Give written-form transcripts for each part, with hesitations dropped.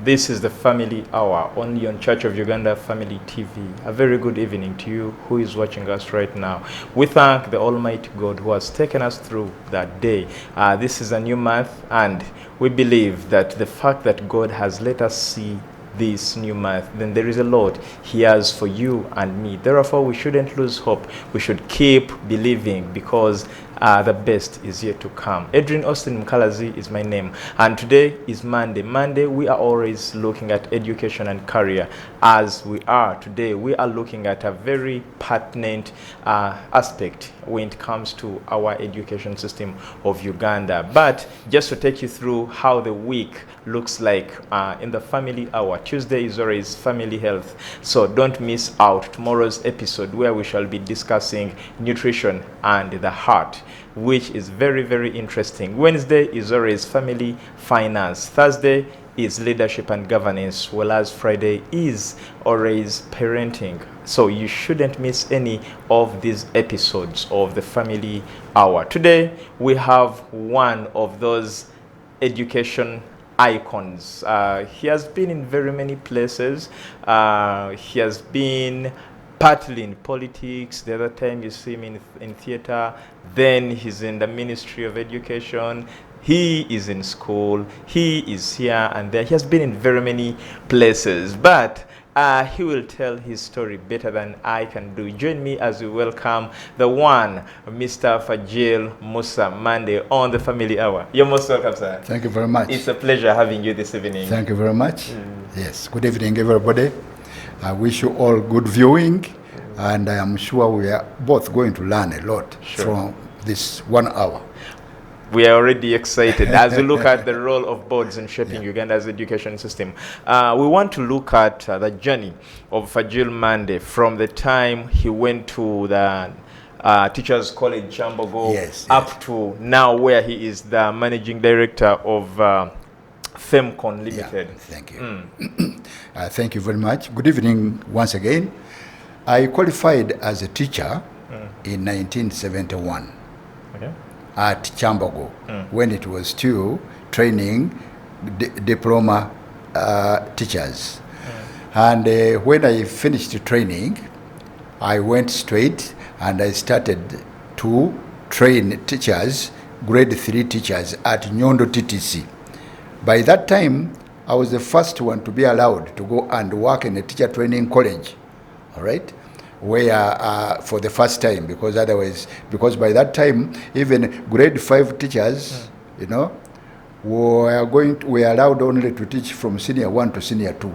This is the Family Hour, only on Church of Uganda Family TV. A very good evening to you who is watching us right now. We thank the Almighty God who has taken us through that day. This is a new month, and we believe that the fact that God has let us see this new month, then there is a lot He has for you and me. Therefore, we shouldn't lose hope. We should keep believing, because the best is yet to come. Edrine Osteen Mukalazi is my name, and today is Monday. Monday, we are always looking at education and career. As we are today, we are looking at a very pertinent aspect when it comes to our education system of Uganda. But just to take you through how the week looks like in the Family Hour, Tuesday is always family health, so don't miss out tomorrow's episode where we shall be discussing nutrition and the heart, which is very, very interesting. Wednesday is always family finance. Thursday is leadership and governance, whereas Friday is always parenting. So you shouldn't miss any of these episodes of the Family Hour. Today we have one of those education icons. He has been in very many places. He has been partly in politics. The other time you see him in theater. Then he's in the Ministry of Education. He is in school. He is here and there. He has been in very many places. But he will tell his story better than I can do. Join me as we welcome the one, Mr. Fagil Mandy, on the Family Hour. You're most welcome, sir. Thank you very much. It's a pleasure having you this evening. Thank you very much. Yes, good evening, everybody. I wish you all good viewing, and I am sure we are both going to learn a lot from this 1 hour. We are already excited as we look at the role of boards in shaping Uganda's education system. We want to look at the journey of Fagil Mandy from the time he went to the Teachers College Chambogo up to now, where he is the managing director of Femcon Limited. Yeah, thank you. Thank you very much. Good evening once again. I qualified as a teacher in 1971. At Chambogo, when it was still training diploma teachers. And when I finished training, I went straight and I started to train teachers, grade 3 teachers at Nyondo TTC. By that time, I was the first one to be allowed to go and work in a teacher training college, all right? Where for the first time, because by that time even grade 5 teachers, were allowed only to teach from senior 1 to senior 2.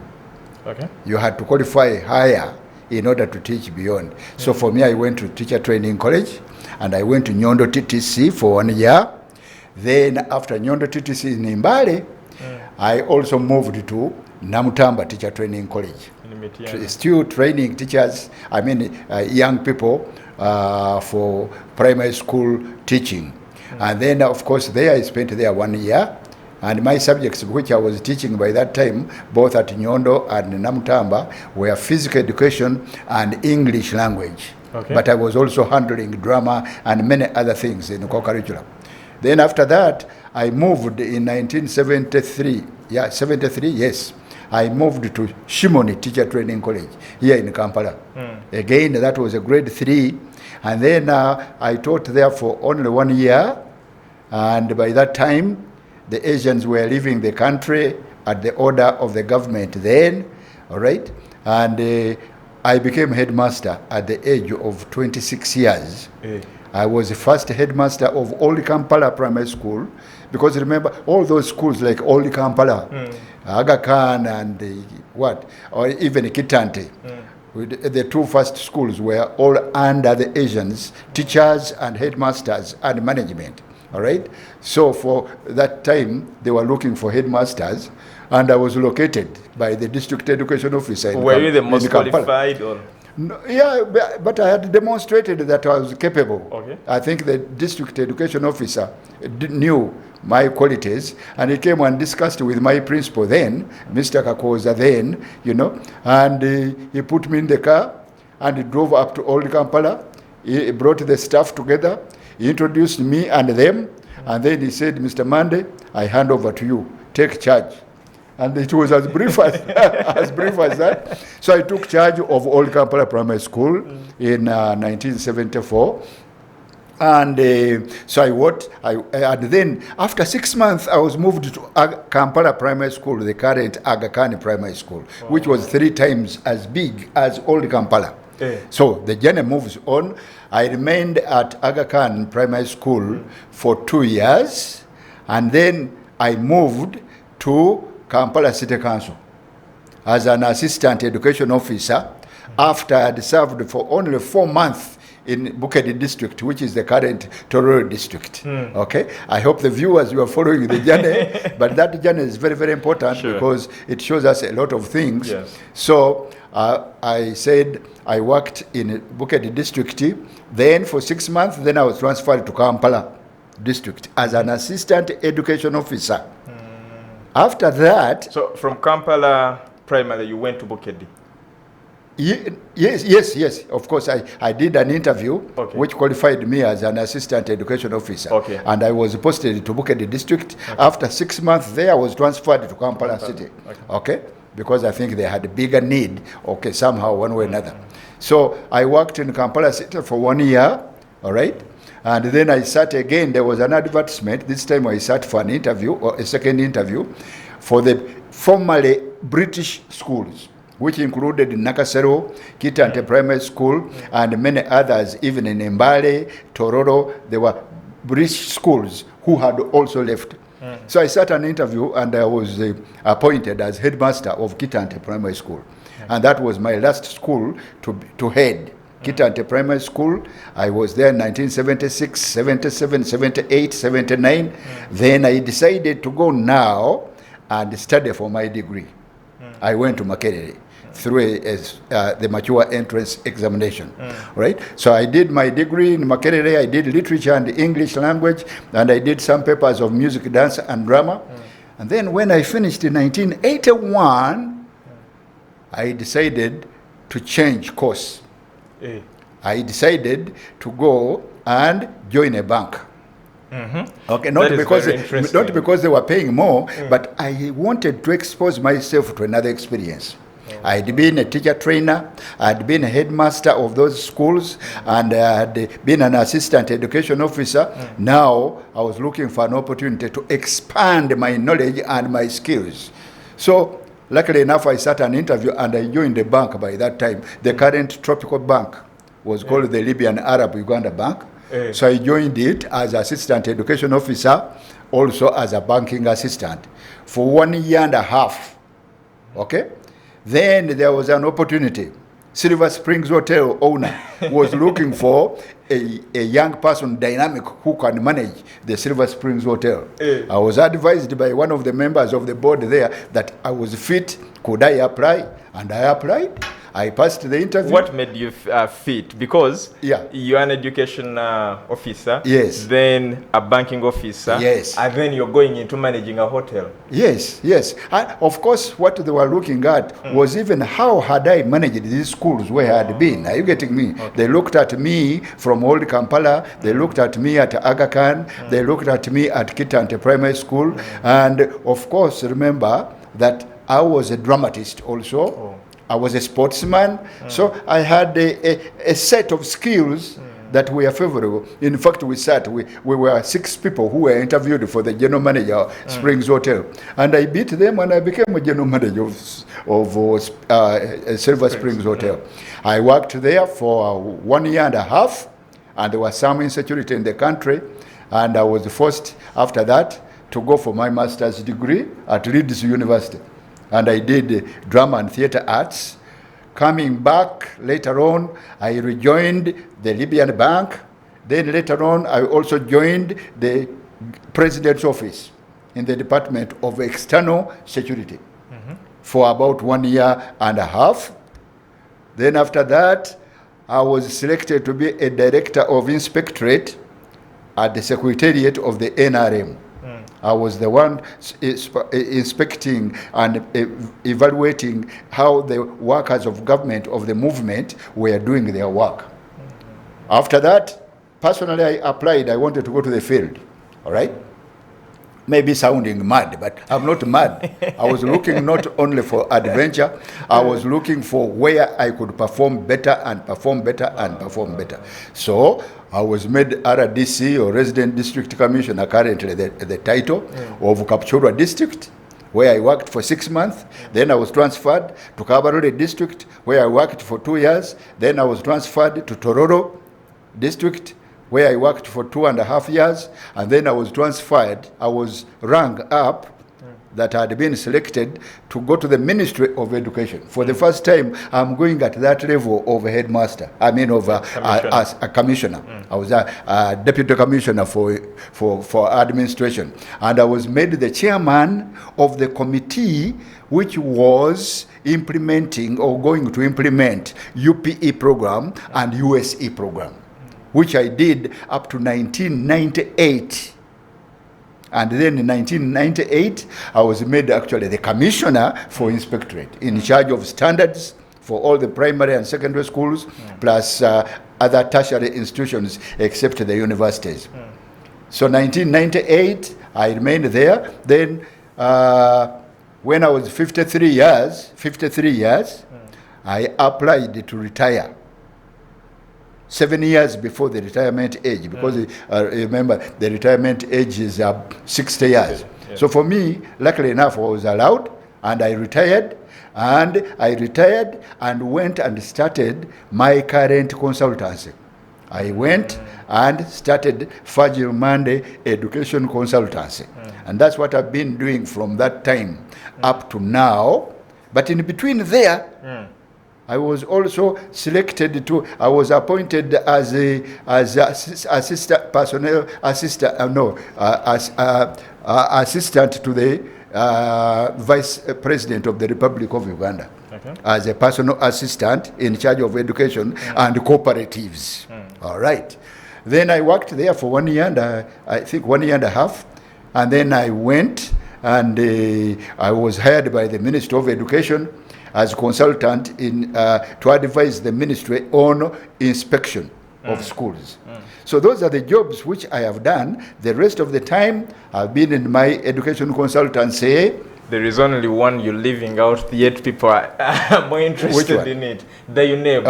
Okay. You had to qualify higher in order to teach beyond. So for me, I went to teacher training college, and I went to Nyondo TTC for 1 year. Then after Nyondo TTC in Mbale, I also moved to Namutamba Teacher Training College. Still training teachers, young people for primary school teaching. And then, of course, there I spent there 1 year. And my subjects, which I was teaching by that time, both at Nyondo and Namutamba, were physical education and English language. Okay. But I was also handling drama and many other things in the co-curriculum. Then after that, I moved in 1973. Yeah, 73, yes. I moved to Shimoni Teacher Training College here in Kampala. Again, that was a grade 3. And then I taught there for only 1 year. And by that time, the Asians were leaving the country at the order of the government then, all right? And I became headmaster at the age of 26 years. I was the first headmaster of Old Kampala Primary School, because remember, all those schools like Old Kampala, Aga Khan and or even Kitante, the 2 first schools were all under the Asians, teachers and headmasters and management, all right? So for that time, they were looking for headmasters, and I was located by the district education officer. Were you the most qualified? Or? No, yeah, but I had demonstrated that I was capable. Okay. I think the district education officer knew my qualities, and he came and discussed with my principal then, Mr. Kakoza then, and he put me in the car and he drove up to Old Kampala. He brought the staff together. He introduced me and them, and then he said, Mr. Mandy, I hand over to you. Take charge. And it was as brief as, as brief as that. So I took charge of Old Kampala Primary School in 1974. And so I worked, and then after 6 months, I was moved to Kampala Primary School, the current Aga Khan Primary School, which was 3 times as big as Old Kampala. So the journey moves on. I remained at Aga Khan Primary School for 2 years, and then I moved to Kampala City Council as an assistant education officer after I had served for only 4 months in Bukedi district, which is the current Tororo district. Okay, I hope the viewers, you are following the journey, but that journey is very, very important because it shows us a lot of things. So I said I worked in Bukedi district, then for 6 months, then I was transferred to Kampala district as an assistant education officer. After that... So from Kampala primary, you went to Bukedi? Yes, of course. I did an interview which qualified me as an assistant education officer. And I was posted to Bukedi district. After 6 months there, I was transferred to Kampala city. Because I think they had a bigger need, somehow, one way or another. So I worked in Kampala city for 1 year, all right? And then I sat again, there was an advertisement. This time I sat for an interview, or a second interview, for the formerly British schools, which included Nakasero, Kitante Primary School, and many others, even in Mbale, Tororo. There were British schools who had also left. So I sat an interview, and I was appointed as headmaster of Kitante Primary School. And that was my last school to head. Kitante Primary School. I was there in 1976, 77, 78, 79. Then I decided to go now and study for my degree. I went to Makerere through the mature entrance examination. Right? So I did my degree in Makerere. I did literature and English language, and I did some papers of music, dance, and drama. And then when I finished in 1981, I decided to change course. I decided to go and join a bank. Okay, not because they were paying more, but I wanted to expose myself to another experience. I had been a teacher trainer, I had been a headmaster of those schools, and I had been an assistant education officer. Now I was looking for an opportunity to expand my knowledge and my skills. So luckily enough, I sat an interview and I joined the bank by that time. The current tropical bank was called the Libyan Arab Uganda Bank. So I joined it as assistant education officer, also as a banking assistant for 1 year and a half. Okay? Then there was an opportunity. Silver Springs Hotel owner was looking for a young person, dynamic, who can manage the Silver Springs Hotel. I was advised by one of the members of the board there that I was fit. Could I apply? And I applied. I passed the interview. What made you fit? Because you're an education officer, then a banking officer, and then you're going into managing a hotel. Yes. Of course, what they were looking at was even how had I managed these schools where I had been. Are you getting me? They looked at me from Old Kampala, they looked at me at Aga Khan, they looked at me at Kitante Primary School, and of course, remember that I was a dramatist also. I was a sportsman, so I had a set of skills that were favorable. In fact, we were 6 people who were interviewed for the general manager Springs Hotel, and I beat them and I became a general manager of Silver Springs Hotel. I worked there for 1 year and a half, and there was some insecurity in the country, and I was forced after that to go for my master's degree at Leeds University. And I did drama and theater arts. Coming back later on, I rejoined the Libyan Bank. Then later on, I also joined the President's office in the Department of External Security for about 1 year and a half. Then after that, I was selected to be a director of inspectorate at the Secretariat of the NRM. I was the one inspecting and evaluating how the workers of government, of the movement, were doing their work. After that, personally, I applied. I wanted to go to the field, all right? maybe sounding mad, but I'm not mad. I was looking not only for adventure, I was looking for where I could perform better and perform better and perform better. So I was made RDC, or Resident District Commissioner, currently the title of Kapchorwa District, where I worked for 6 months. Then I was transferred to Kabarole District, where I worked for 2 years. Then I was transferred to Tororo District, where I worked for 2.5 years, and then I was transferred, I was ranked up, that I had been selected to go to the Ministry of Education. For the first time, I'm going at that level of a headmaster, I mean of as a commissioner. I was a deputy commissioner for administration, and I was made the chairman of the committee which was implementing or going to implement UPE program and USE program, which I did up to 1998. And then in 1998, I was made actually the commissioner for inspectorate, in charge of standards for all the primary and secondary schools, plus other tertiary institutions except the universities. So 1998, I remained there. Then when I was 53 years, I applied to retire. 7 years before the retirement age, because remember the retirement age is 60 years. Yeah. So for me, luckily enough, I was allowed, and I retired, and went and started my current consultancy. I went and started Fagil Mandy Education Consultancy, and that's what I've been doing from that time up to now. But in between there, I was also selected to, I was appointed as assistant to the Vice President of the Republic of Uganda, as a personal assistant in charge of education and cooperatives. All right. Then I worked there for 1 year, and I think 1.5 years, and then I went and I was hired by the Ministry of Education as consultant to advise the ministry on inspection of schools. So those are the jobs which I have done. The rest of the time, I've been in my education consultancy. There is only one you're leaving out, yet people are more interested in it. The UNEB.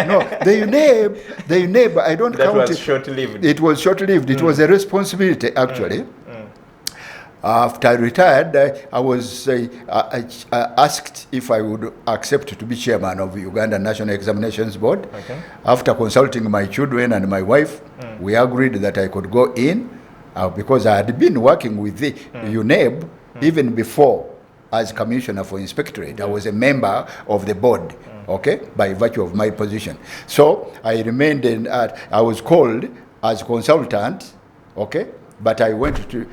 No, the UNEB, I don't count it. That was short-lived. It was short-lived. It was a responsibility, actually. After I retired, I was asked if I would accept to be chairman of the Uganda National Examinations Board. After consulting my children and my wife, we agreed that I could go in because I had been working with the UNEB even before as commissioner for inspectorate. I was a member of the board, by virtue of my position. So I remained I was called as consultant, but I went to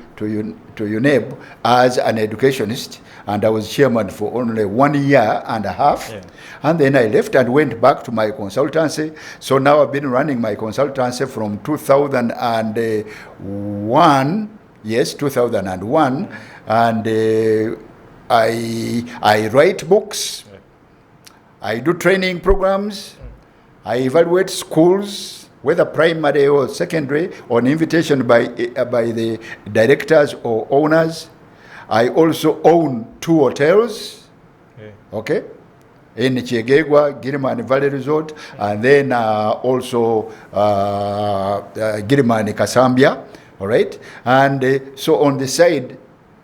UNEB as an educationist, and I was chairman for only 1.5 years. And then I left and went back to my consultancy. So now I've been running my consultancy from 2001. Yes, 2001. And I write books. I do training programs. I evaluate schools, whether primary or secondary, on invitation by the directors or owners. I also own 2 hotels, in Chiegegwa, Girimani Valley Resort, and then also Girimani Kasambia, all right? And so on the side,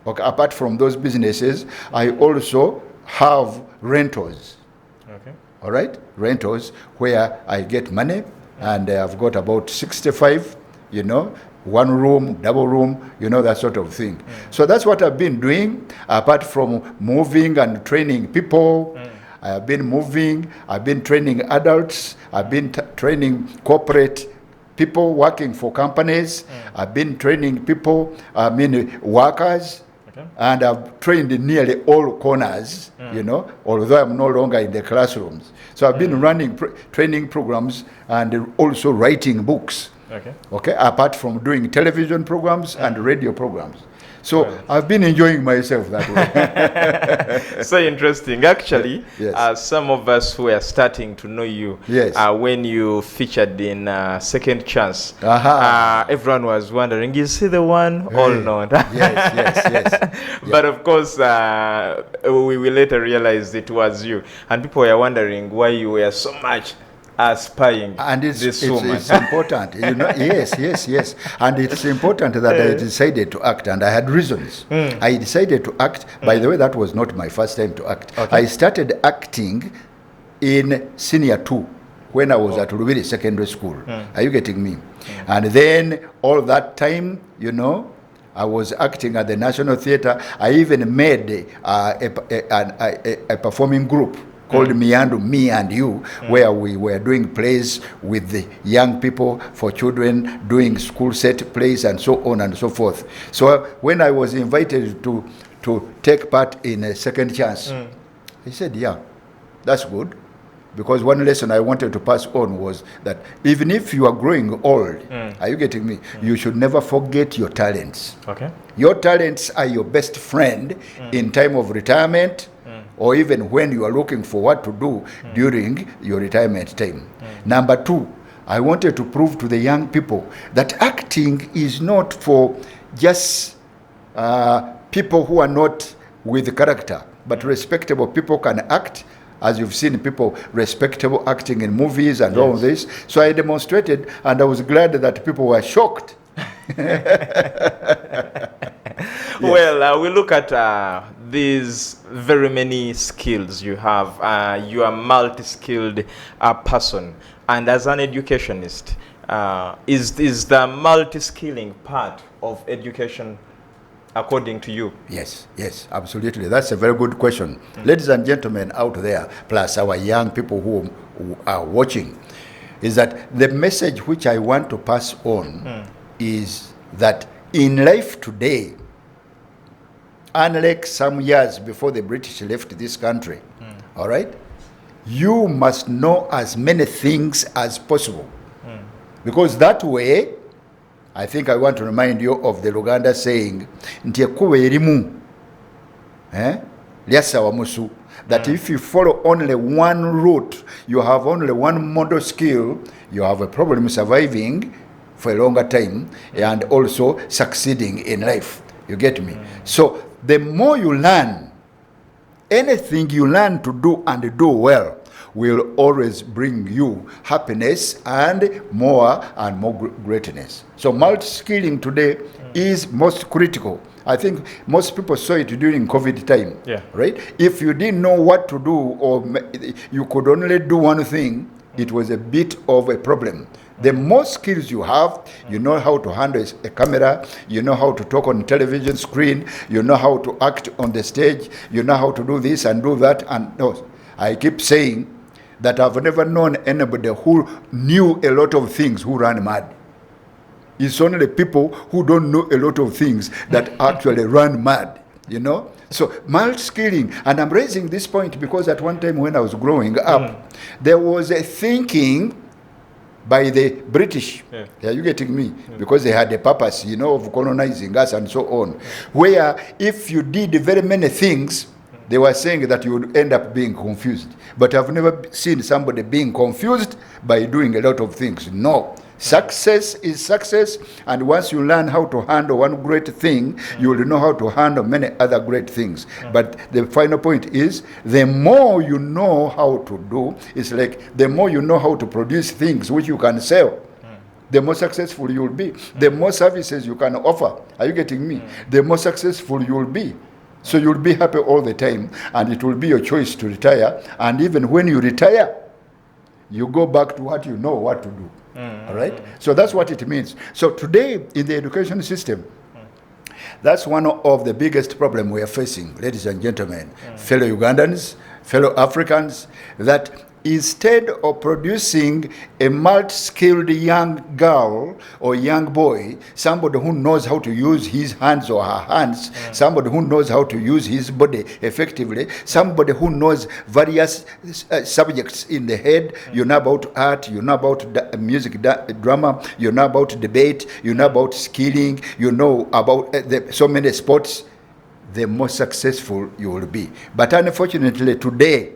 apart from those businesses, I also have rentals, all right? Rentals where I get money. And I've got about 65, 1 room, double room, that sort of thing. So that's what I've been doing, apart from moving and training people. I have been moving, I've been training adults, I've been training corporate people working for companies, I've been training people, workers, and I've trained in nearly all corners, although I'm no longer in the classrooms. So I've been running training programs and also writing books, apart from doing television programs and radio programs. So I've been enjoying myself that way. So interesting. Actually, yes. Some of us who are starting to know you, yes. When you featured in Second Chance, everyone was wondering, is he the one or not? Yes. But of course, we will later realize it was you. And people were wondering why you were so much spying and it's this important, you know. yes, and it's important that I decided to act, and I had reasons. I decided to act. By the way, that was not my first time to act. I started acting in senior 2 when I was at Rubiri Secondary School. Are you getting me? And then all that time, you know, I was acting at the National Theatre. I even made a performing group called Me and You, where we were doing plays with the young people, for children, doing school set plays and so on and so forth. So when I was invited to take part in a Second Chance, he said, yeah, that's good. Because one lesson I wanted to pass on was that even if you are growing old, are you getting me? You should never forget your talents. Okay. Your talents are your best friend in time of retirement, or even when you are looking for what to do during your retirement time. Number 2, I wanted to prove to the young people that acting is not for just people who are not with character, but respectable people can act, as you've seen people respectable acting in movies and all this. So I demonstrated, and I was glad that people were shocked. Well, we look at these very many skills you have. You are a multi-skilled person. And as an educationist, is the multi-skilling part of education according to you? Yes, absolutely. That's a very good question. Ladies and gentlemen out there, plus our young people who are watching, is that the message which I want to pass on is that in life today, unlike some years before the British left this country, all right, you must know as many things as possible. Because that way, I think I want to remind you of the Uganda saying, that if you follow only one route, you have only one model skill, you have a problem surviving for a longer time and also succeeding in life. You get me? So the more you learn, anything you learn to do and do well will always bring you happiness and more greatness. So multi-skilling today is most critical. I think most people saw it during COVID time, right? If you didn't know what to do, or you could only do one thing, it was a bit of a problem. The more skills you have, you know how to handle a camera, you know how to talk on television screen, you know how to act on the stage, you know how to do this and do that. And no, I keep saying that I've never known anybody who knew a lot of things who ran mad. It's only people who don't know a lot of things that actually run mad, you know? So multi-skilling, and I'm raising this point because at one time when I was growing up, there was a thinking by the British, are you getting me? Because they had a purpose, you know, of colonizing us and so on, where if you did very many things, they were saying that you would end up being confused. But I've never seen somebody being confused by doing a lot of things. No. Success is success, and once you learn how to handle one great thing, you will know how to handle many other great things. But the final point is, the more you know how to do, it's like the more you know how to produce things which you can sell, the more successful you will be. The more services you can offer. Are you getting me? The more successful you will be. So you'll be happy all the time, and it will be your choice to retire. And even when you retire, you go back to what you know what to do. All right? So that's what it means. So today, in the education system, that's one of the biggest problems we are facing, ladies and gentlemen, fellow Ugandans, fellow Africans, that instead of producing a multi-skilled young girl or young boy, somebody who knows how to use his hands or her hands, somebody who knows how to use his body effectively, somebody who knows various subjects in the head, you know about art, you know about music, drama, you know about debate, you know about skilling, you know about so many sports, the more successful you will be. But unfortunately today,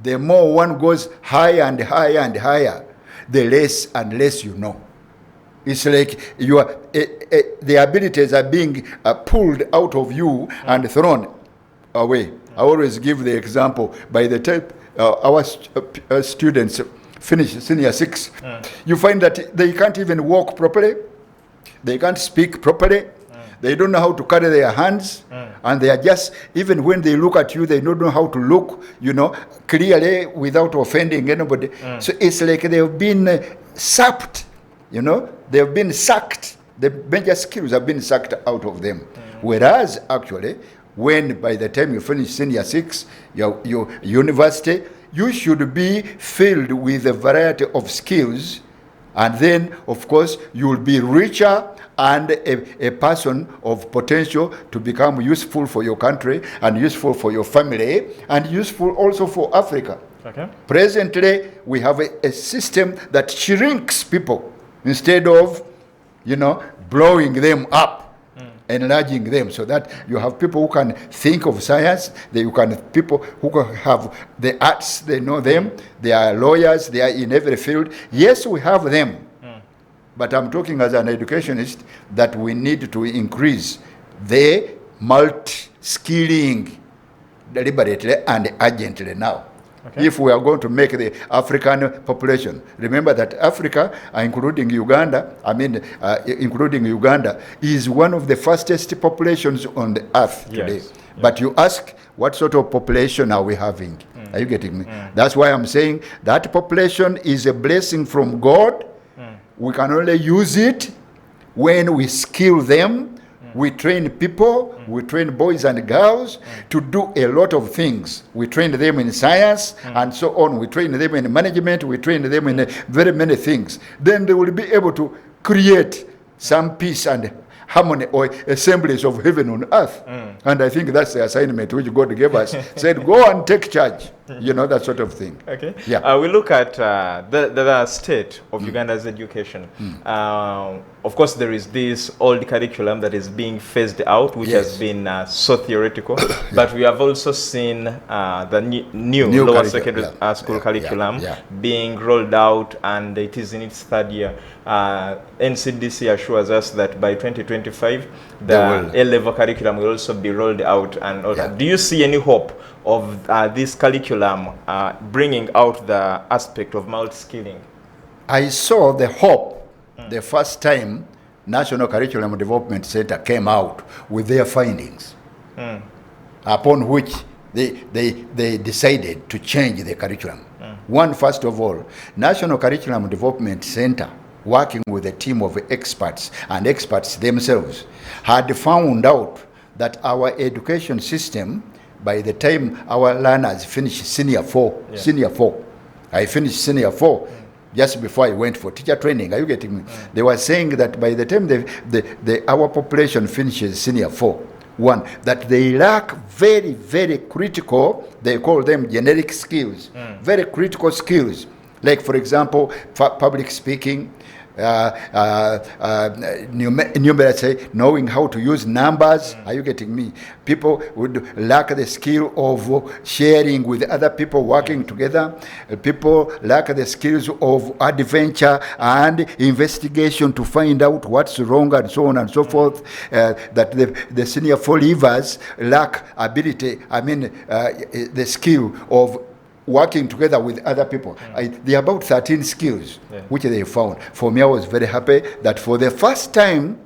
the more one goes higher and higher and higher, the less and less you know. It's like you are, the abilities are being pulled out of you and thrown away. I always give the example, by the time our students finish senior 6, you find that they can't even walk properly, they can't speak properly, they don't know how to carry their hands, and they are just, even when they look at you, they don't know how to look, you know, clearly without offending anybody. So it's like they've been sapped, you know, they've been sucked. The major skills have been sucked out of them. Whereas actually, when by the time you finish senior 6, your university, you should be filled with a variety of skills, and then of course you will be richer and a person of potential to become useful for your country and useful for your family and useful also for Africa. Okay. Presently, we have a system that shrinks people instead of, you know, blowing them up, enlarging them, so that you have people who can think of science, you can people who can have the arts, they know them, they are lawyers, they are in every field. Yes, we have them. But I'm talking as an educationist that we need to increase the multi-skilling deliberately and urgently now. Okay. If we are going to make the African population, remember that Africa, including Uganda, including Uganda, is one of the fastest populations on the earth today. Yes. But you ask, what sort of population are we having? Are you getting me? That's why I'm saying that population is a blessing from God. We can only use it when we skill them, we train people, we train boys and girls to do a lot of things. We train them in science and so on. We train them in management, we train them in very many things. Then they will be able to create some peace and harmony or assemblies of heaven on earth. And I think that's the assignment which God gave us. Said, go and take charge. You know, that sort of thing. Okay. Yeah. We look at the state of Uganda's education. Of course, there is this old curriculum that is being phased out, which has been so theoretical. But we have also seen the new lower secondary school curriculum being rolled out, and it is in its 3rd year. NCDC assures us that by 2025, the A-level curriculum will also be rolled out. And do you see any hope of this curriculum bringing out the aspect of multi-skilling? I saw the hope the first time National Curriculum Development Center came out with their findings, upon which they decided to change the curriculum. One, first of all, National Curriculum Development Center, working with a team of experts and experts themselves, had found out that our education system, by the time our learners finished senior 4, I finished senior 4 just before I went for teacher training. Are you getting me? They were saying that by the time our population finishes senior 4, one, that they lack very, very critical, they call them generic skills, very critical skills, like, for example, public speaking, numeracy, knowing how to use numbers. Are you getting me? People would lack the skill of sharing with other people, working together. People lack the skills of adventure and investigation to find out what's wrong and so on and so forth. That the senior 4 leavers lack ability, the skill of working together with other people. There are about 13 skills which they found. For me, I was very happy that for the first time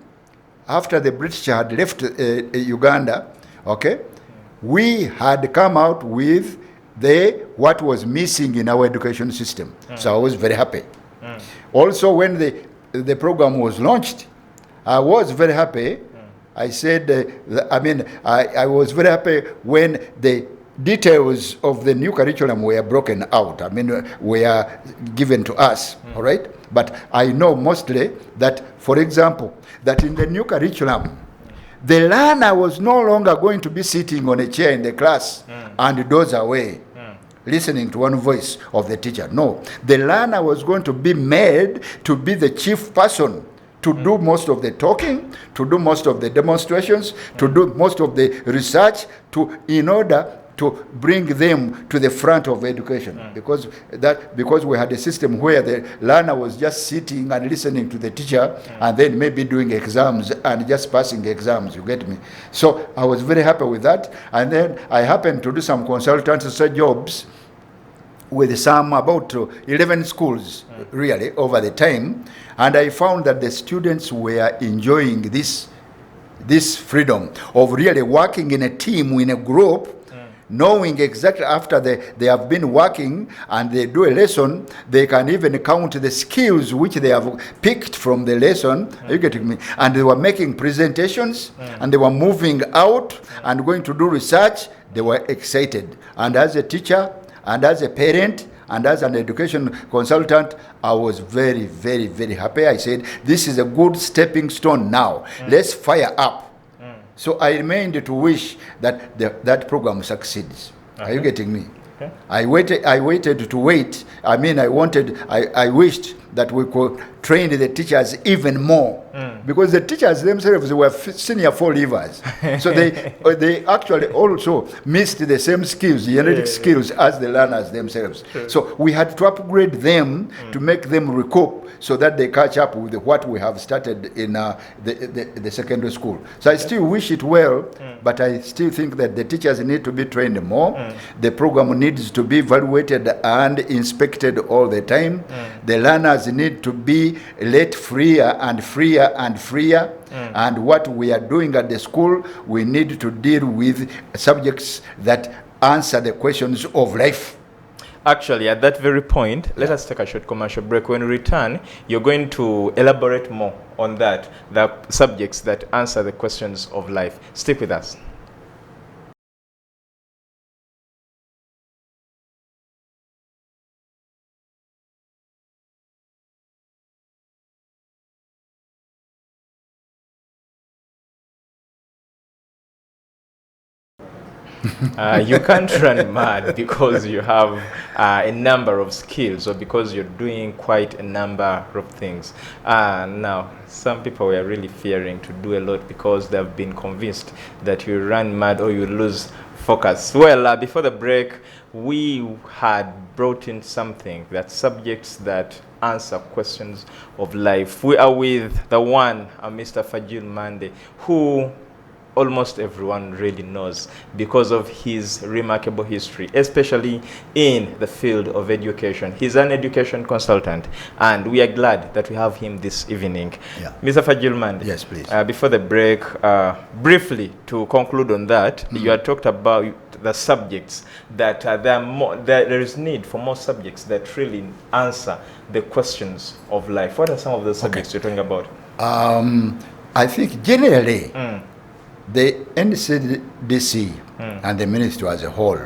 after the British had left Uganda, we had come out with what was missing in our education system. So I was very happy. Also, when the program was launched, I was very happy. I said, I was very happy when the details of the new curriculum were broken out. I mean, were given to us, all right? But I know mostly that, for example, that in the new curriculum, the learner was no longer going to be sitting on a chair in the class and doze away, listening to one voice of the teacher. No, the learner was going to be made to be the chief person, to do most of the talking, to do most of the demonstrations, to do most of the research, in order to bring them to the front of education. Because we had a system where the learner was just sitting and listening to the teacher and then maybe doing exams and just passing the exams, you get me? So I was very happy with that. And then I happened to do some consultancy jobs with some about 11 schools really over the time, and I found that the students were enjoying this freedom of really working in a team, in a group, knowing exactly after they have been working and they do a lesson, they can even count the skills which they have picked from the lesson. You getting me? And they were making presentations and they were moving out and going to do research. They were excited. And as a teacher and as a parent and as an education consultant, I was very, very, very happy. I said, this is a good stepping stone now. Let's fire up. So I remained to wish that that program succeeds. Are you getting me? Okay. I waited to wait. I mean, I wished that we could train the teachers even more, because the teachers themselves were senior 4 leavers. So they actually also missed the same skills, genetic skills, as the learners themselves. Sure. So we had to upgrade them to make them recoup so that they catch up with what we have started in the secondary school. So I still wish it well, but I still think that the teachers need to be trained more. The program needs to be evaluated and inspected all the time. The learners need to be let freer and freer and freer. And what we are doing at the school, we need to deal with subjects that answer the questions of life. Actually, at that very point, let us take a short commercial break. When we return, you're going to elaborate more on that, the subjects that answer the questions of life. Stick with us. You can't run mad because you have a number of skills or because you're doing quite a number of things. Now, some people were really fearing to do a lot because they've been convinced that you run mad or you lose focus. Well, before the break, we had brought in something, that subjects that answer questions of life. We are with the one, Mr. Fagil Mandy, who almost everyone really knows because of his remarkable history, especially in the field of education. He's an education consultant, and we are glad that we have him this evening. Yeah. Mr. Fagil Mandy. Yes, please. Before the break, briefly to conclude on that, you had talked about the subjects that there is need for more subjects that really answer the questions of life. What are some of the subjects you're talking about? I think generally, the NCDC and the ministry as a whole,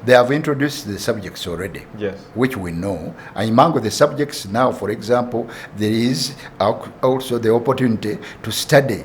they have introduced the subjects already, which we know. And among the subjects now, for example, there is also the opportunity to study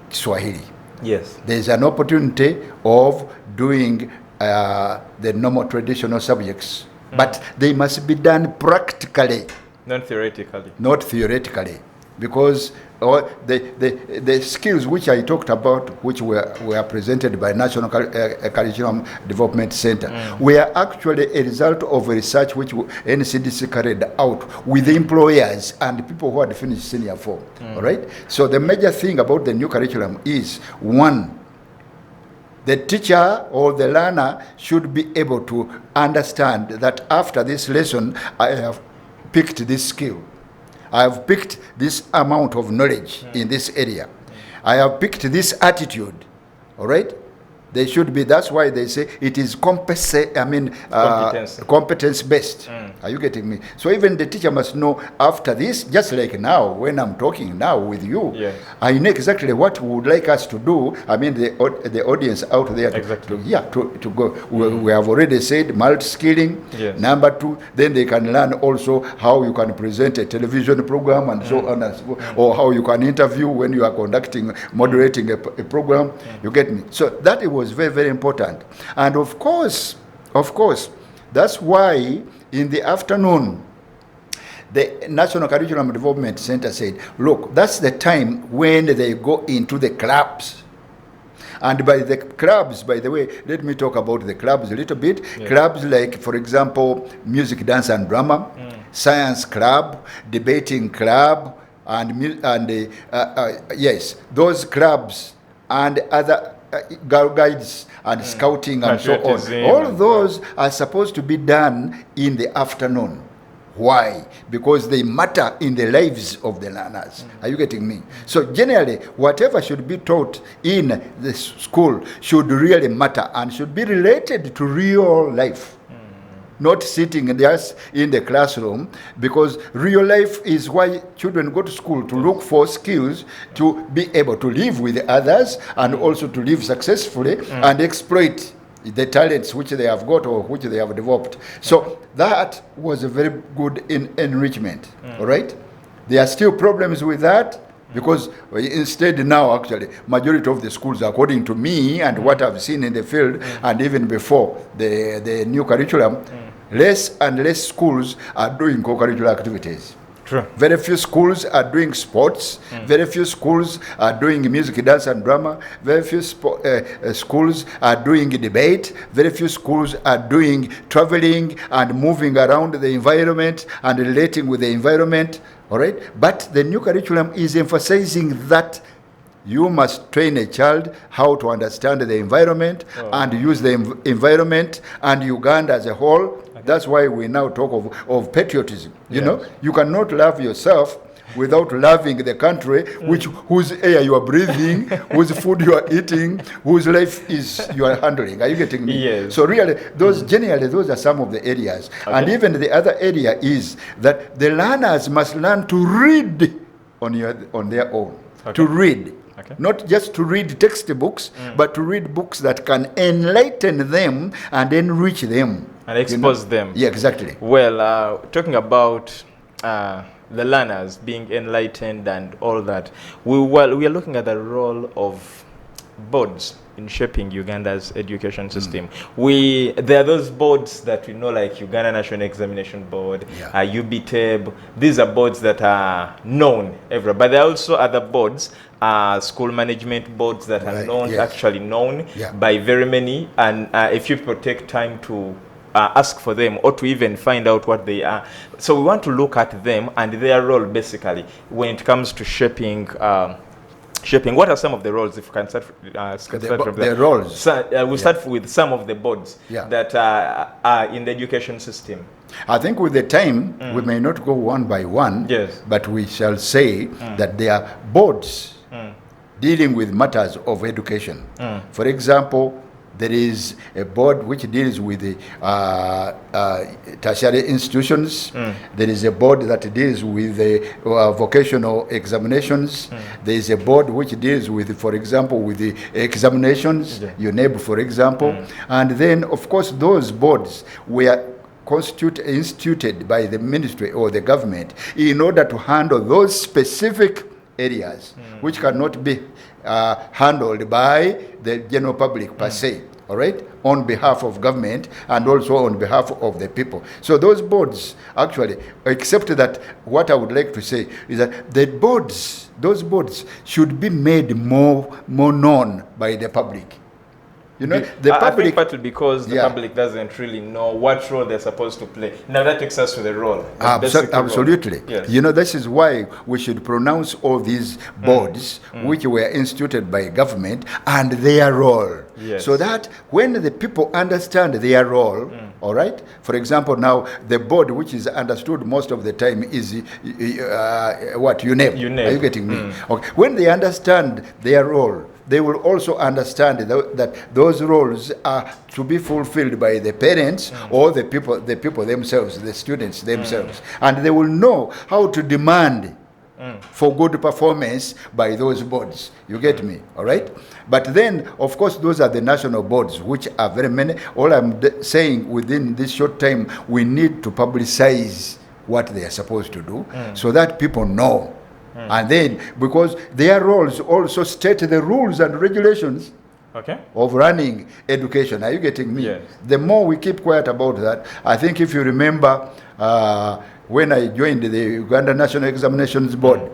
Swahili. Yes. There is an opportunity of doing the normal traditional subjects, but they must be done practically. Not theoretically. Not theoretically. Because the skills which I talked about, which were presented by National Curriculum Development Center, were actually a result of a research which NCDC carried out with employers and people who had finished senior 4. All right? So the major thing about the new curriculum is, one, the teacher or the learner should be able to understand that after this lesson, I have picked this skill. I have picked this amount of knowledge in this area. I have picked this attitude, all right? They should be. That's why they say it is competence based. Are you getting me? So even the teacher must know after this, just like now when I'm talking now with you, yes. I know exactly what we would like us to do. I mean the audience out there to go. We have already said multiskilling. Yes. Number 2, then they can learn also how you can present a television program and so on, or how you can interview when you are moderating a program. You get me? So that was very, very important. And of course, that's why in the afternoon, the National Curriculum Development Center said, look, that's the time when they go into the clubs. And by the clubs, by the way, let me talk about the clubs a little bit. Yeah. Clubs like, for example, music, dance and drama, science club, debating club, yes, those clubs and other Girl Guides and scouting and so on. All those are supposed to be done in the afternoon. Why? Because they matter in the lives of the learners. Are you getting me? So generally, whatever should be taught in the school should really matter and should be related to real life. Not sitting just in the classroom, because real life is why children go to school, to look for skills, to be able to live with others and also to live successfully and exploit the talents which they have got or which they have developed. So that was a very good enrichment. All right? There are still problems with that, because instead now actually majority of the schools, according to me and what I've seen in the field and even before the new curriculum, less and less schools are doing co-curricular activities. True. Very few schools are doing sports. Very few schools are doing music, dance and drama. Very few schools are doing debate. Very few schools are doing traveling and moving around the environment and relating with the environment. All right? But the new curriculum is emphasizing that you must train a child how to understand the environment and use the environment and Uganda as a whole. That's why we now talk of patriotism. You know, you cannot love yourself without loving the country whose air you are breathing, whose food you are eating, whose life you are handling. Are you getting me? Yes. So really, generally, those are some of the areas. Okay. And even the other area is that the learners must learn to read on their own. Okay. To read. Okay. Not just to read textbooks, but to read books that can enlighten them and enrich them. And expose them. Yeah, exactly. Well, talking about the learners being enlightened and all that, we are looking at the role of boards in shaping Uganda's education system. There are those boards that we know, like Uganda National Examination Board, UBTEB. These are boards that are known everywhere. But there are also other boards, school management boards that are known, actually known by very many. And if you people take time to ask for them or to even find out what they are. So we want to look at them and their role basically when it comes to shaping. What are some of the roles? If you can start from the roles. So, we'll start with some of the boards that are in the education system. I think with the time, we may not go one by one, but we shall say that there are boards dealing with matters of education. For example, there is a board which deals with the tertiary institutions. There is a board that deals with the vocational examinations. There is a board which deals with, for example, with the examinations, UNEB, for example. And then, of course, those boards were instituted by the ministry or the government in order to handle those specific areas which cannot be handled by the general public per se, all right, on behalf of government and also on behalf of the people. So those boards actually, except that what I would like to say is that those boards should be made more known by the public. You know, the public, I think partly because the public doesn't really know what role they're supposed to play. Now that takes us to the role. Absolutely. Yes. You know, this is why we should pronounce all these boards which were instituted by government and their role. Yes. So that when the people understand their role, all right, for example, now the board which is understood most of the time is UNEB. Are you getting me? Okay. When they understand their role, they will also understand that those roles are to be fulfilled by the parents or the people themselves, the students themselves. And they will know how to demand for good performance by those boards. You get me, all right? But then, of course, those are the national boards, which are very many. All I'm saying, within this short time, we need to publicize what they are supposed to do so that people know. And then, because their roles also state the rules and regulations of running education. Are you getting me? Yes. The more we keep quiet about that, I think if you remember, when I joined the Uganda National Examinations Board,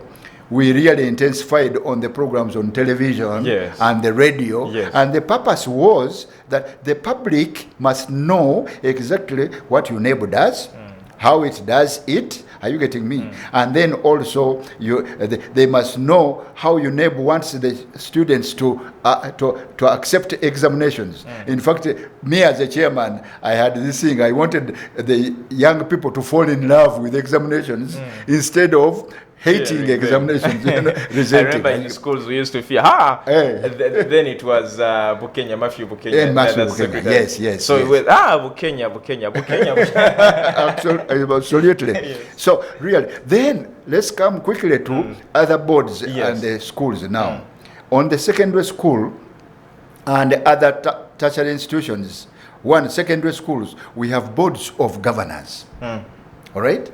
we really intensified on the programs on television and the radio. And the purpose was that the public must know exactly what your neighbor does, how it does it. Are you getting me? And then also they must know how your neighbor wants the students to accept examinations. In fact, me as a chairman, I had this thing. I wanted the young people to fall in love with examinations instead of hating examinations. I remember in schools we used to fear, then it was Matthew Bukenya. Yes. So it was, Bukenya. Absolutely. Yes. So, really, then let's come quickly to other boards and the schools now. On the secondary school and other tertiary institutions, secondary schools, we have boards of governors. All right?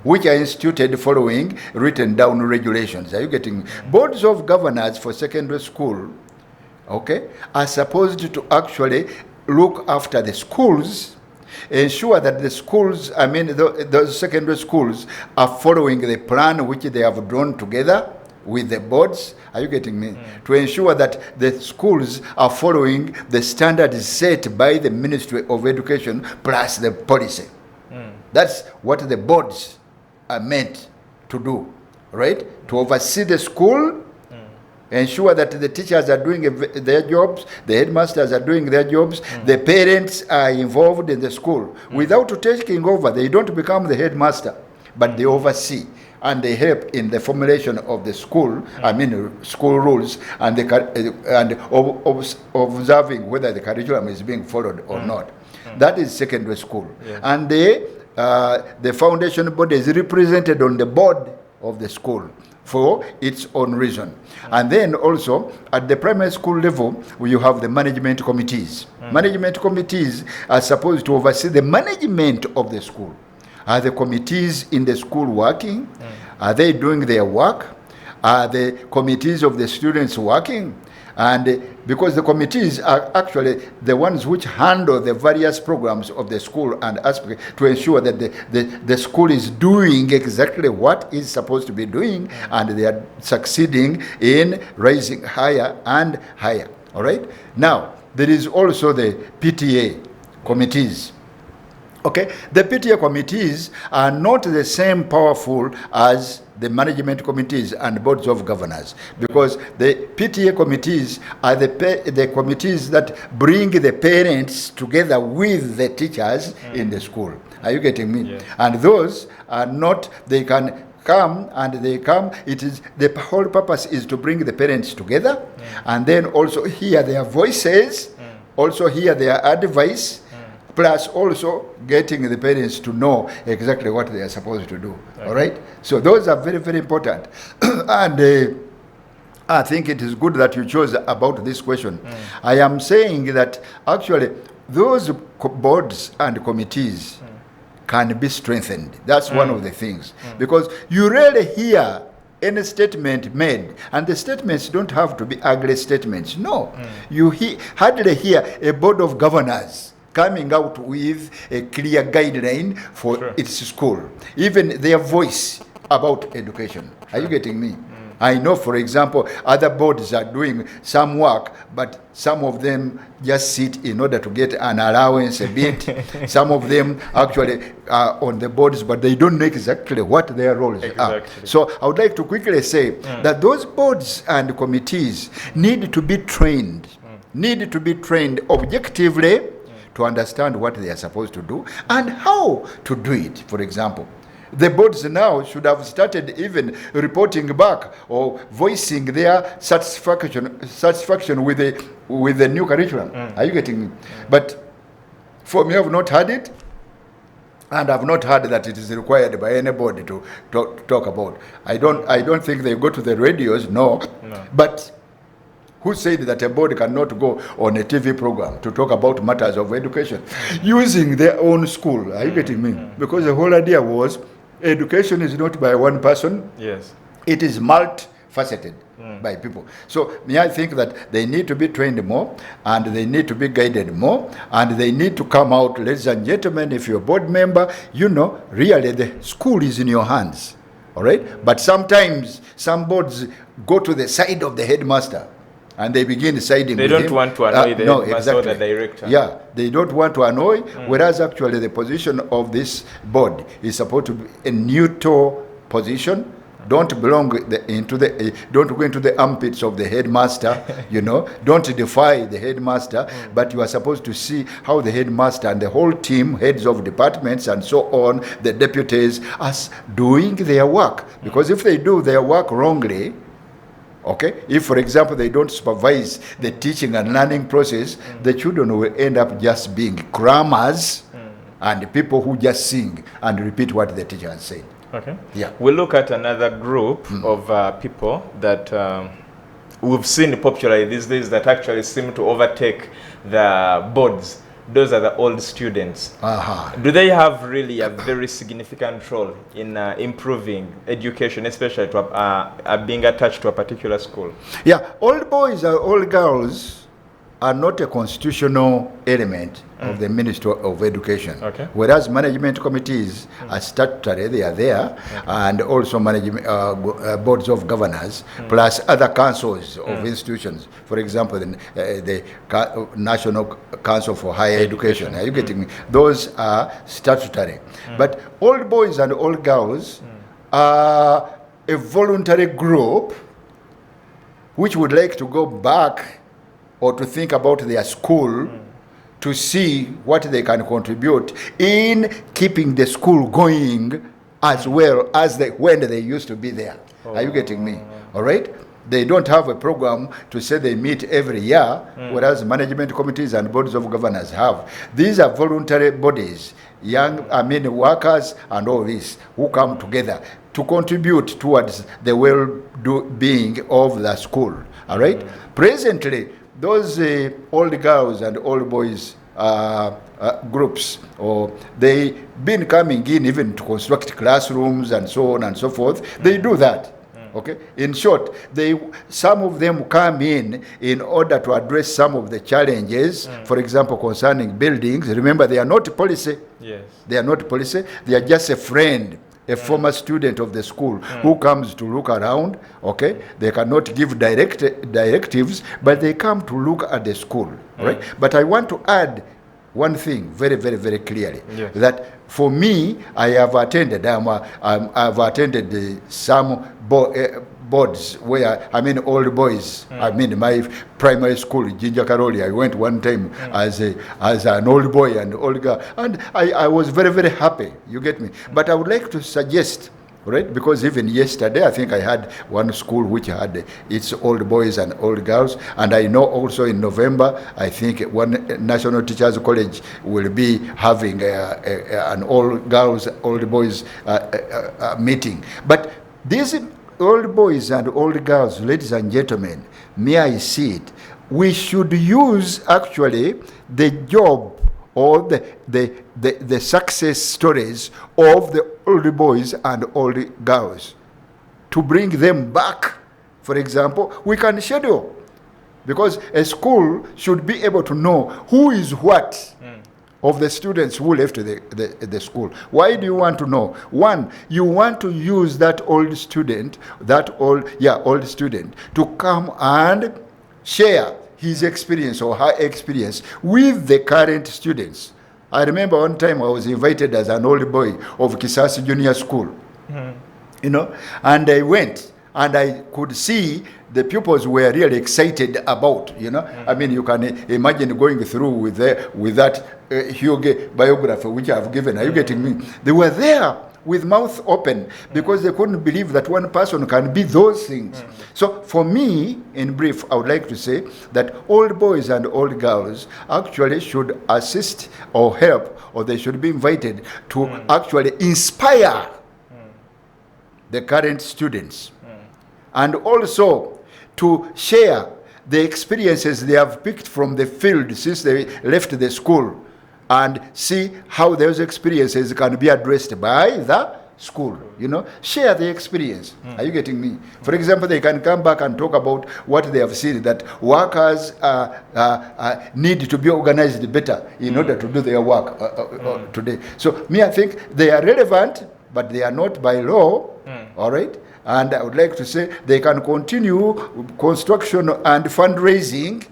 Which are instituted following written down regulations. Are you getting me? Boards of governors for secondary school, are supposed to actually look after the schools, ensure that the schools, those secondary schools are following the plan which they have drawn together with the boards. Are you getting me? To ensure that the schools are following the standards set by the Ministry of Education plus the policy. That's what the boards are meant to do, right? To oversee the school, ensure that the teachers are doing their jobs, the headmasters are doing their jobs, the parents are involved in the school. Without taking over, they don't become the headmaster, but they oversee and they help in the formulation of the school, school rules, and observing whether the curriculum is being followed or not. That is secondary school. And the foundation body is represented on the board of the school for its own reason. And then also at the primary school level, you have the management committees. Management committees are supposed to oversee the management of the school. Are the committees in the school working? Are they doing their work? Are the committees of the students working? And because the committees are actually the ones which handle the various programs of the school and aspect to ensure that the school is doing exactly what is supposed to be doing, and they are succeeding in rising higher and higher. All right? Now, there is also the PTA committees. The PTA committees are not the same powerful as the management committees and boards of governors, because the PTA committees are the committees that bring the parents together with the teachers in the school. Are you getting me? Yes. And those are not, they can come and they come, it is, the whole purpose is to bring the parents together and then also hear their voices, also hear their advice, plus also getting the parents to know exactly what they are supposed to do. All right? So those are very, very important. And I think it is good that you chose about this question. I am saying that actually those boards and committees can be strengthened. That's one of the things. Because you rarely hear any statement made, and the statements don't have to be ugly statements. No. You hardly hear a board of governors coming out with a clear guideline for its school, even their voice about education. Are you getting me? I know, for example, other boards are doing some work, but some of them just sit in order to get an allowance a bit. Some of them actually are on the boards, but they don't know exactly what their roles are. So I would like to quickly say that those boards and committees need to be trained, objectively to understand what they are supposed to do and how to do it. For example, The boards now should have started even reporting back or voicing their satisfaction with the new curriculum. Are you getting me? But for me, I've not had it, and I've not heard that it is required by anybody to talk about. I don't think they go to the radios, no. But who said that a board cannot go on a TV program to talk about matters of education using their own school? Are you getting me? Because the whole idea was education is not by one person. Yes. It is multifaceted by people. So I think that they need to be trained more, and they need to be guided more, and they need to come out. Ladies and gentlemen, if you're a board member, really the school is in your hands. All right? But sometimes some boards go to the side of the headmaster, and they begin siding with him. They don't want to annoy the headmaster or the director. Yeah, they don't want to annoy, whereas actually the position of this board is supposed to be a neutral position. Don't belong don't go into the armpits of the headmaster, Don't defy the headmaster, but you are supposed to see how the headmaster and the whole team, heads of departments and so on, the deputies, are doing their work. Because if they do their work wrongly, okay, if for example they don't supervise the teaching and learning process, the children will end up just being crammers and people who just sing and repeat what the teacher has said. Okay. Yeah. We'll look at another group of people that we've seen popularly these days that actually seem to overtake the boards. Those are the old students. Do they have really a very significant role in improving education, especially to, being attached to a particular school? Yeah, old boys or old girls are not a constitutional element of the Ministry of Education. Okay. Whereas management committees are statutory, they are there, and also management boards of governors, plus other councils of institutions. For example, the National Council for Higher Education. Are you getting me? Those are statutory. But old boys and old girls are a voluntary group which would like to go back or to think about their school to see what they can contribute in keeping the school going as well as when they used to be there. Are you getting me? All right? They don't have a program to say they meet every year, whereas management committees and boards of governors have. These are voluntary bodies, workers and all this, who come together to contribute towards the well-being of the school. All right? Presently, those old girls and old boys groups, or they been coming in even to construct classrooms and so on and so forth. They do that. Okay. In short, some of them come in order to address some of the challenges. For example, concerning buildings. Remember, they are not policy. Yes. They are not policy. They are just a friend, a former student of the school who comes to look around. Okay, they cannot give directives, but they come to look at the school. Right. But I want to add one thing very, very, very clearly. Yes. That for me, I have attended. I've attended some boards where old boys. My primary school, Jinja Karoli. I went one time as an old boy and old girl, and I was very, very happy. You get me? But I would like to suggest, right? Because even yesterday, I think I had one school which had its old boys and old girls, and I know also in November, I think one National Teachers College will be having an old girls, old boys meeting. But these old boys and old girls, ladies and gentlemen, may I see it? We should use actually the job or the success stories of the old boys and old girls to bring them back. For example, we can schedule, because a school should be able to know who is what of the students who left the school. Why do you want to know? One, you want to use that old student to come and share his experience or her experience with the current students. I remember one time I was invited as an old boy of Kisasi Junior School, and I went and I could see the pupils were really excited about, you can imagine going through with that huge biography which I've given. Are you getting me? They were there with mouth open because they couldn't believe that one person can be those things. So for me, in brief, I would like to say that old boys and old girls actually should assist or help, or they should be invited to actually inspire the current students, and also to share the experiences they have picked from the field since they left the school, and see how those experiences can be addressed by the school. Share the experience. Are you getting me? For example, they can come back and talk about what they have seen, that workers need to be organized better in order to do their work today. So I think they are relevant, but they are not by law. All right. And I would like to say they can continue construction and fundraising,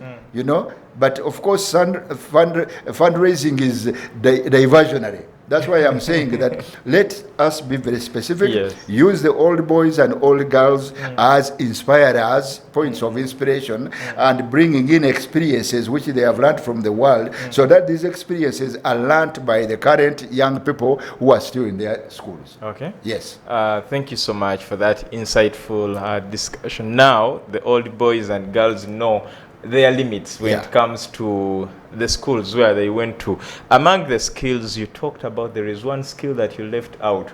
but of course fundraising is diversionary. That's why I'm saying that let us be very specific. Yes. Use the old boys and old girls as inspirers, points of inspiration, and bringing in experiences which they have learned from the world, so that these experiences are learned by the current young people who are still in their schools. Okay. Yes. Thank you so much for that insightful discussion. Now, the old boys and girls know their limits when it comes to the schools where they went to. Among the skills you talked about, there is one skill that you left out,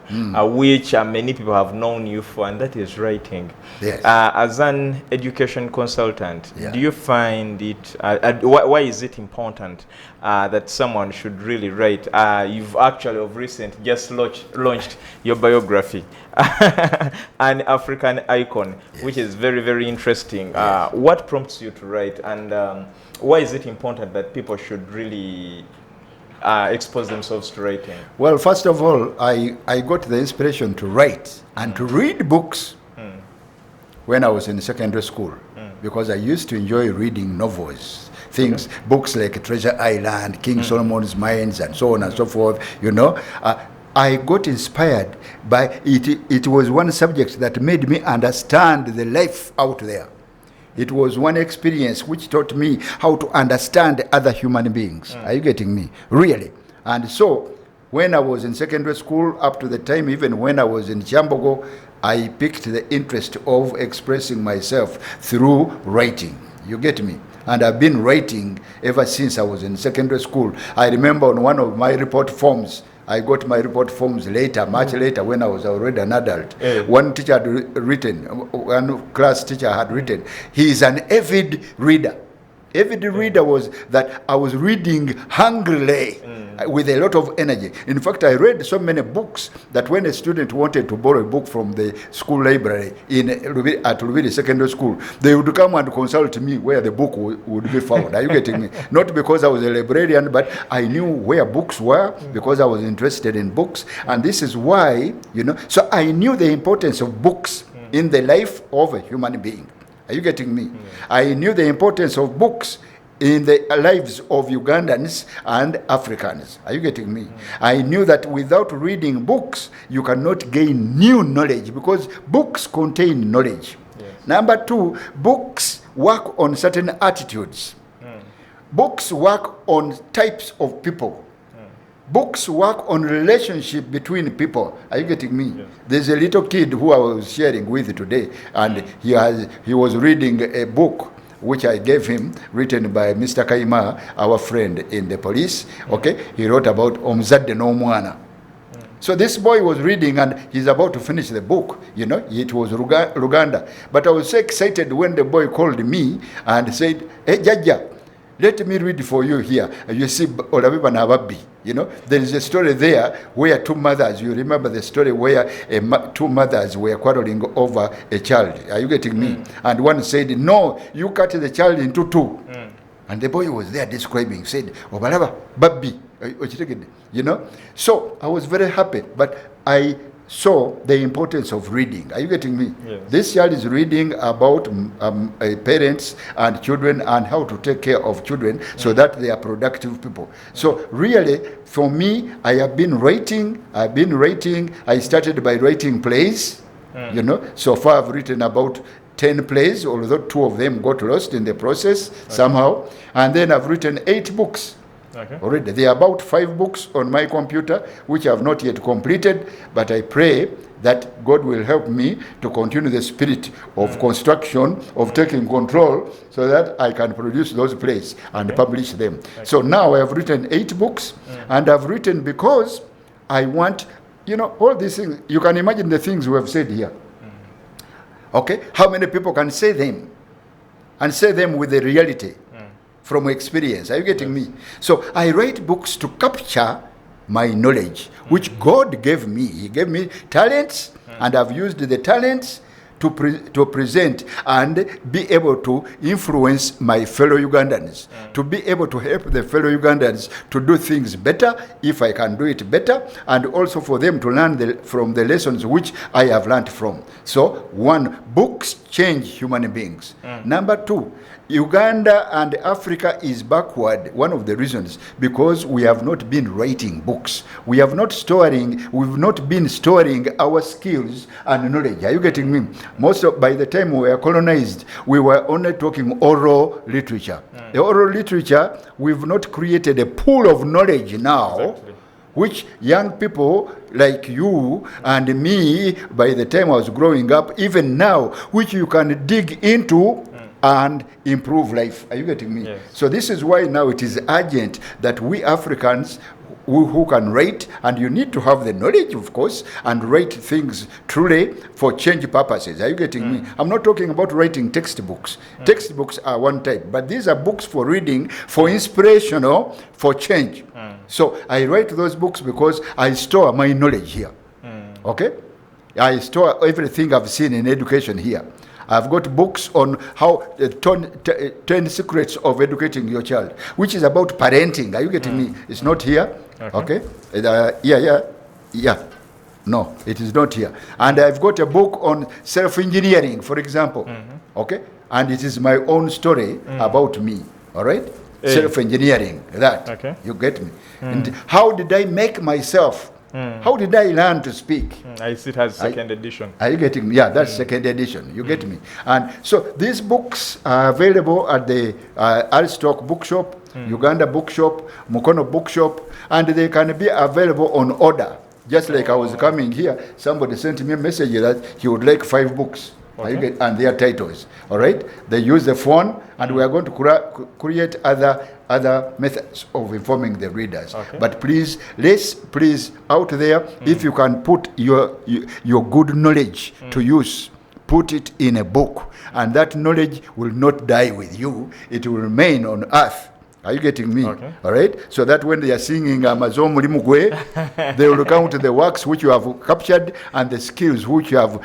which many people have known you for, and that is writing. Yes. As an education consultant, do you find it, why is it important that someone should really write? You've actually of recent just launched your biography, An African Icon, which is very, very interesting. What prompts you to write, and why is it important that people should really expose themselves to writing? Well, first of all, I got the inspiration to write and to read books when I was in secondary school, because I used to enjoy reading novels, books like Treasure Island, King Solomon's Mines, and so on and so forth. I got inspired by it. It was one subject that made me understand the life out there. It was one experience which taught me how to understand other human beings. Are you getting me? Really. And so when I was in secondary school, up to the time even when I was in Chambogo, I picked the interest of expressing myself through writing. You get me? And I've been writing ever since I was in secondary school. I remember on one of my report forms, I got my report forms later, much later, when I was already an adult. One teacher had written, one class teacher had written, he is an avid reader. Avid reader was that I was reading hungrily with a lot of energy. In fact, I read so many books that when a student wanted to borrow a book from the school library at Lubiri Secondary School, they would come and consult me where the book would be found. Are you getting me? Not because I was a librarian, but I knew where books were because I was interested in books. And this is why, so I knew the importance of books in the life of a human being. Are you getting me? I knew the importance of books in the lives of Ugandans and Africans. Are you getting me? I knew that without reading books, you cannot gain new knowledge, because books contain knowledge. Yes. Number two, books work on certain attitudes. Books work on types of people. Books work on relationship between people. Are you getting me? Yes. There's a little kid who I was sharing with today, and he was reading a book which I gave him, written by Mr. Kaima, our friend in the police. Okay, he wrote about Omzadde n'omwana. So this boy was reading, and he's about to finish the book. It was Uganda. But I was so excited when the boy called me and said, "Hey, Jaja, let me read for you here. You see, Olabiba Nababi. There is a story there where two mothers, you remember the story where two mothers were quarreling over a child. Are you getting me? And one said, no, you cut the child into two. And the boy was there describing, said, Obalaba, Babi. So I was very happy, but I saw the importance of reading. Are you getting me? Yes. This child is reading about parents and children and how to take care of children so that they are productive people. So really, for me, I have been writing. I started by writing plays. So far I've written about 10 plays, although 2 of them got lost in the process somehow. And then I've written 8 books. Already. There are about 5 books on my computer which I have not yet completed, but I pray that God will help me to continue the spirit of construction, of taking control, so that I can produce those plays and publish them. So now I have written 8 books, and I've written because I want, all these things. You can imagine the things we have said here. Okay? How many people can say them? And say them with the reality from experience. Are you getting me? So I write books to capture my knowledge, which God gave me. He gave me talents, and I've used the talents to present and be able to influence my fellow Ugandans, to be able to help the fellow Ugandans to do things better if I can do it better, and also for them to learn from the lessons which I have learned from. So, 1, books change human beings. Number 2, Uganda and Africa is backward. One of the reasons, because we have not been writing books. We've not been storing our skills and knowledge. Are you getting me? By the time we were colonized, we were only talking oral literature. The oral literature, we've not created a pool of knowledge now, which young people like you and me, by the time I was growing up, even now, which you can dig into and improve life. Are you getting me? Yes. So this is why now it is urgent that we Africans who can write, and you need to have the knowledge, of course, and write things truly for change purposes. Are you getting me? I'm not talking about writing textbooks. Textbooks are one type, but these are books for reading, for inspirational, for change. So I write those books because I store my knowledge here. Okay? I store everything I've seen in education here. I've got books on how 10 secrets of educating your child, which is about parenting. Are you getting me? It's not here. Okay? No, it is not here. And I've got a book on self-engineering, for example. Okay? And it is my own story about me. All right? Self-engineering, that. Okay. You get me? And how did I make myself? How did I learn to speak? I see it as second edition. Are you getting me? Yeah, that's second edition. You get me? And so these books are available at the Aristoc Bookshop, Uganda Bookshop, Mukono Bookshop, and they can be available on order. Just like I was coming here, somebody sent me a message that he would like 5 books. And their titles. All right? They use the phone, and we are going to create other methods of informing the readers. But please out there, if you can put your good knowledge to use, put it in a book, and that knowledge will not die with you. It will remain on earth. Are you getting me? All right? So that when they are singing Amazon Mulimugwe, they will count the works which you have captured and the skills which you have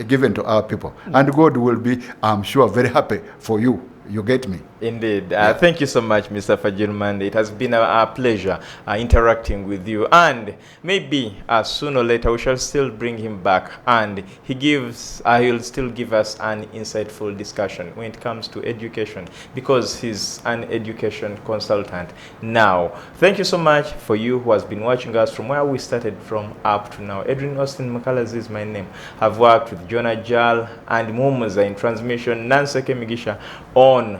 given to our people. And God will be, I'm sure, very happy for you. You get me? Indeed. Thank you so much, Mr. Fagil Mandy. It has been a pleasure interacting with you. And maybe sooner or later we shall still bring him back, and he'll still give us an insightful discussion when it comes to education, because he's an education consultant now. Thank you so much for you who has been watching us from where we started from up to now. Edrine Osteen Mukalazi is my name. I've worked with Jonah Jal and Mumuza in transmission, Nanseke Migisha on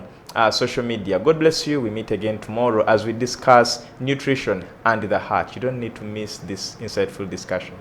social media. God bless you. We meet again tomorrow as we discuss nutrition and the heart. You don't need to miss this insightful discussion.